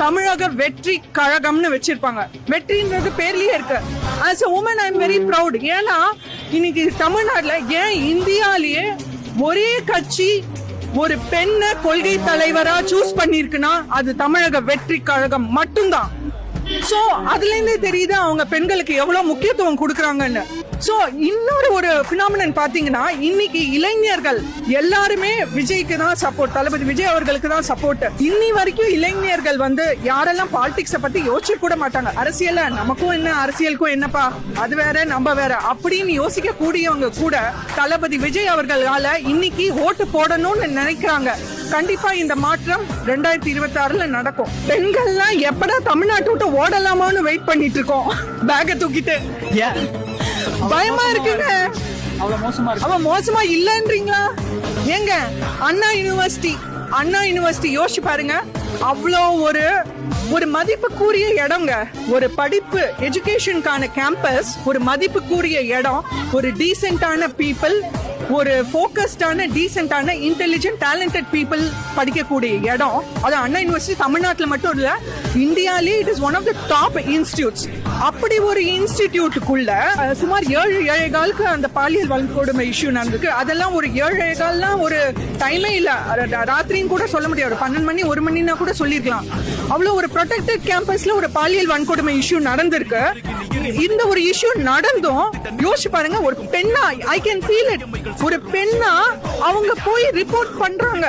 தமிழக வெற்றி கழகம்னு வச்சிருப்பாங்க. வெற்றின்றது பேர்லயே இருக்கு. as a woman I am very proud. ஏன்னா இன்னைக்கு தமிழ்நாட்டுல ஏன் இந்தியாலேயே ஒரே கட்சி ஒரு பெண்ணை கொள்கை தலைவரா சூஸ் பண்ணிருக்குன்னா அது தமிழக வெற்றி கழகம் மட்டும்தான். சோ அதுல இருந்தே தெரியுது அவங்க பெண்களுக்கு எவ்வளவு முக்கியத்துவம் கொடுக்கறாங்கன்னு. சோ இன்னொரு ஒரு பினாமினன் பாத்தீங்கன்னா இன்னைக்கு இளைஞர்கள் எல்லாருமே விஜய்க்கு தான் சப்போர்ட், தளபதி விஜய் அவர்களுக்கு தான் சப்போர்ட். இன்னி வரைக்கும் இளைஞர்கள் யாரெல்லாம் பாலிடிக்ஸ பத்தி யோசிக்க கூட மாட்டாங்க. அரசியல்ல நமக்கும் என்ன, அரசியலுக்கும் என்னப்பா, அது வேற நம்ம வேற அப்படின்னு யோசிக்க கூடியவங்க கூட தளபதி விஜய் அவர்களால இன்னைக்கு ஓட்டு போடணும்னு நினைக்கிறாங்க. கண்டிப்பா இந்த மாற்றம் 2026 நடக்கும். பெண்கள்லாம் எப்படா தமிழ்நாட்டு விட்டு ஓடலாமான்னு வெயிட் பண்ணிட்டு இருக்கோம். பேக்க தூக்கிட்டு பயமா இருக்குங்க. அவ மோசமா இல்லன்றீங்களா? ஏங்க அண்ணா யூனிவர்சிட்டி யோசிச்சு பாருங்க. அவ்வளோ ஒரு மதிப்புக்குரிய இடங்க, ஒரு படிப்பு எஜுகேஷனுக்கான கேம்பஸ், ஒரு மதிப்புக்குரிய இடம், ஒரு டீசென்டான பீப்புள், ஒரு ஃபோக்கஸ்டான டீசென்டான இன்டெலிஜென்ட் டேலண்டட் பீப்புள் படிக்கக்கூடிய இடம். அது அண்ணா யூனிவர்சிட்டி தமிழ்நாட்டில் மட்டும் இல்ல, இந்தியாலே it is one of the top institutes. அப்படி ஒரு இன்ஸ்டிடியூட்டுக்குள்ள சுமார் 7 அந்த பாலியல் வன்கொடுமை இஷ்யூ நடந்திருக்கு. அதெல்லாம் ஒரு 7 ஒரு டைமே இல்ல, ராத்திரின்னு கூட சொல்ல முடியாது. ஒரு 12 மணி 1 மணினா கூட சொல்லிருக்கலாம். அவ்வளவு ஒரு ப்ரொடெக்டட் கேம்பஸ்ல ஒரு பாலியல் வன்கொடுமை இஷ்யூ நடந்திருக்கு. இந்த ஒரு இஷ்யூ நடந்தும் யோசிச்சு பாருங்க, ஒரு பெண்ணா ஐ கேன் ஃபீல் இட், ஒரு பெண்ணா அவங்க போய் ரிப்போர்ட் பண்றாங்க.